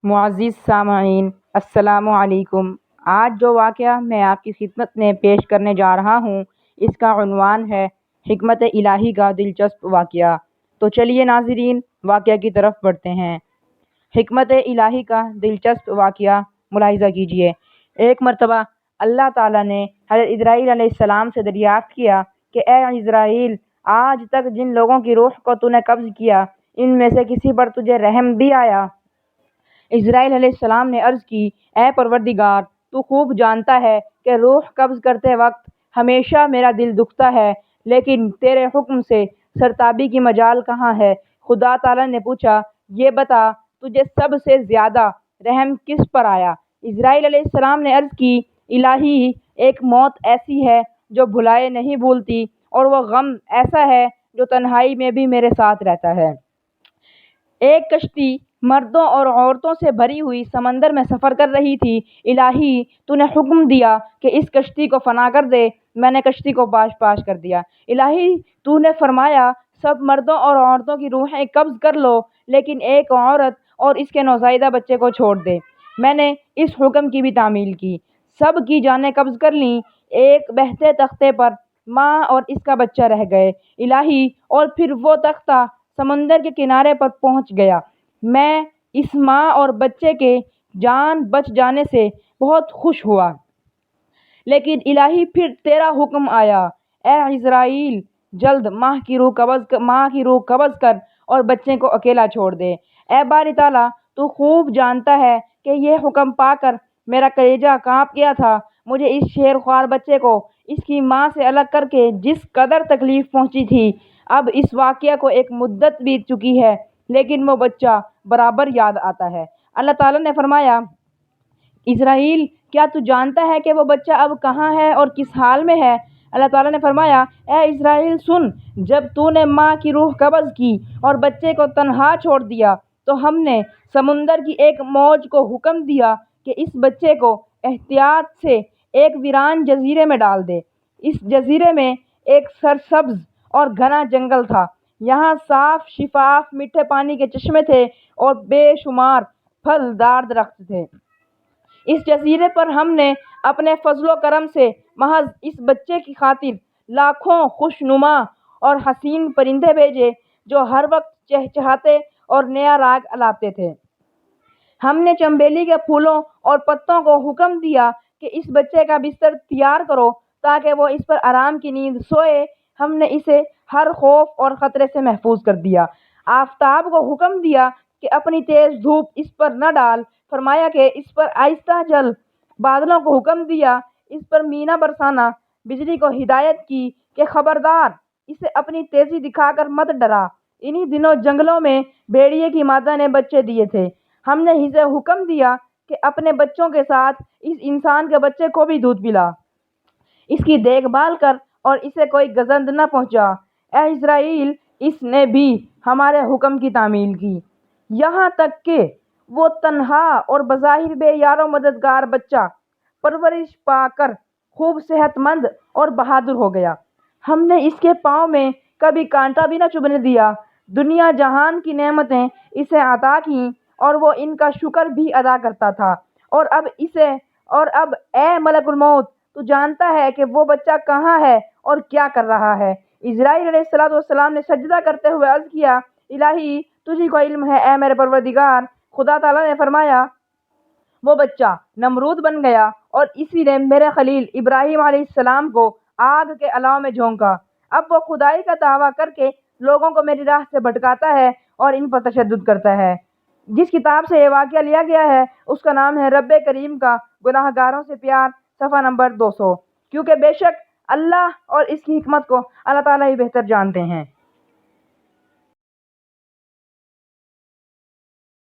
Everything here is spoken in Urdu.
معزز سامعین السلام علیکم۔ آج جو واقعہ میں آپ کی خدمت میں پیش کرنے جا رہا ہوں اس کا عنوان ہے حکمت الہی کا دلچسپ واقعہ۔ تو چلیے ناظرین واقعہ کی طرف بڑھتے ہیں۔ حکمت الہی کا دلچسپ واقعہ ملاحظہ کیجیے۔ ایک مرتبہ اللہ تعالیٰ نے حضرت اسرائیل علیہ السلام سے دریافت کیا کہ اے اسرائیل، آج تک جن لوگوں کی روح کو تو نے قبض کیا ان میں سے کسی پر تجھے رحم بھی آیا؟ اسرائیل علیہ السلام نے عرض کی، اے پروردگار، تو خوب جانتا ہے کہ روح قبض کرتے وقت ہمیشہ میرا دل دکھتا ہے، لیکن تیرے حکم سے سرتابی کی مجال کہاں ہے؟ خدا تعالیٰ نے پوچھا، یہ بتا تجھے سب سے زیادہ رحم کس پر آیا؟ اسرائیل علیہ السلام نے عرض کی، الہی، ایک موت ایسی ہے جو بھلائے نہیں بھولتی، اور وہ غم ایسا ہے جو تنہائی میں بھی میرے ساتھ رہتا ہے۔ ایک کشتی مردوں اور عورتوں سے بھری ہوئی سمندر میں سفر کر رہی تھی۔ الہی، تو نے حکم دیا کہ اس کشتی کو فنا کر دے، میں نے کشتی کو پاش پاش کر دیا۔ الہی، تو نے فرمایا سب مردوں اور عورتوں کی روحیں قبض کر لو، لیکن ایک عورت اور اس کے نوزائیدہ بچے کو چھوڑ دے۔ میں نے اس حکم کی بھی تعمیل کی، سب کی جانیں قبض کر لیں، ایک بہتے تختے پر ماں اور اس کا بچہ رہ گئے۔ الہی، اور پھر وہ تختہ سمندر کے کنارے پر پہنچ گیا۔ میں اس ماں اور بچے کے جان بچ جانے سے بہت خوش ہوا، لیکن الہی پھر تیرا حکم آیا، اے اسرائیل، جلد ماں کی روح قبض کر اور بچے کو اکیلا چھوڑ دے۔ اے باری تعالیٰ، تو خوب جانتا ہے کہ یہ حکم پا کر میرا کلیجہ کانپ گیا تھا۔ مجھے اس شیرخوار بچے کو اس کی ماں سے الگ کر کے جس قدر تکلیف پہنچی تھی، اب اس واقعہ کو ایک مدت بیت چکی ہے، لیکن وہ بچہ برابر یاد آتا ہے۔ اللہ تعالیٰ نے فرمایا، اسرائیل، کیا تو جانتا ہے کہ وہ بچہ اب کہاں ہے اور کس حال میں ہے؟ اللہ تعالیٰ نے فرمایا، اے اسرائیل سن، جب تو نے ماں کی روح قبض کی اور بچے کو تنہا چھوڑ دیا تو ہم نے سمندر کی ایک موج کو حکم دیا کہ اس بچے کو احتیاط سے ایک ویران جزیرے میں ڈال دے۔ اس جزیرے میں ایک سرسبز اور گھنا جنگل تھا، یہاں صاف شفاف میٹھے پانی کے چشمے تھے اور بے شمار پھلدار درخت تھے۔ اس جزیرے پر ہم نے اپنے فضل و کرم سے محض اس بچے کی خاطر لاکھوں خوشنما اور حسین پرندے بھیجے جو ہر وقت چہچہاتے اور نیا راگ الاپتے تھے۔ ہم نے چنبیلی کے پھولوں اور پتوں کو حکم دیا کہ اس بچے کا بستر تیار کرو تاکہ وہ اس پر آرام کی نیند سوئے۔ ہم نے اسے ہر خوف اور خطرے سے محفوظ کر دیا۔ آفتاب کو حکم دیا کہ اپنی تیز دھوپ اس پر نہ ڈال، فرمایا کہ اس پر آہستہ چل۔ بادلوں کو حکم دیا اس پر مینا برسانا، بجلی کو ہدایت کی کہ خبردار، اسے اپنی تیزی دکھا کر مت ڈرا۔ انہی دنوں جنگلوں میں بھیڑیے کی مادہ نے بچے دیے تھے۔ ہم نے اسے حکم دیا کہ اپنے بچوں کے ساتھ اس انسان کے بچے کو بھی دودھ پلا، اس کی دیکھ بھال کر اور اسے کوئی گزند نہ پہنچا۔ اے اسرائیل، اس نے بھی ہمارے حکم کی تعمیل کی، یہاں تک کہ وہ تنہا اور بظاہر بے یار و مددگار بچہ پرورش پا کر خوب صحت مند اور بہادر ہو گیا۔ ہم نے اس کے پاؤں میں کبھی کانٹا بھی نہ چبھنے دیا۔ دنیا جہان کی نعمتیں اسے عطا کیں اور وہ ان کا شکر بھی ادا کرتا تھا۔ اور اب اے ملک الموت، تو جانتا ہے کہ وہ بچہ کہاں ہے اور کیا کر رہا ہے۔ اسرائیل علیہ السلام نے سجدہ کرتے ہوئے عرض کیا، الہی، تجھی کو علم ہے اے میرے پروردگار۔ خدا تعالیٰ نے فرمایا، وہ بچہ نمرود بن گیا اور اسی نے میرے خلیل ابراہیم علیہ السلام کو آگ کے الاؤ میں جھونکا۔ اب وہ خدائی کا دعویٰ کر کے لوگوں کو میری راہ سے بھٹکاتا ہے اور ان پر تشدد کرتا ہے۔ جس کتاب سے یہ واقعہ لیا گیا ہے اس کا نام ہے رب کریم کا گناہ گاروں سے پیار، صفحہ نمبر 200، کیونکہ بے شک اللہ اور اس کی حکمت کو اللہ تعالیٰ ہی بہتر جانتے ہیں۔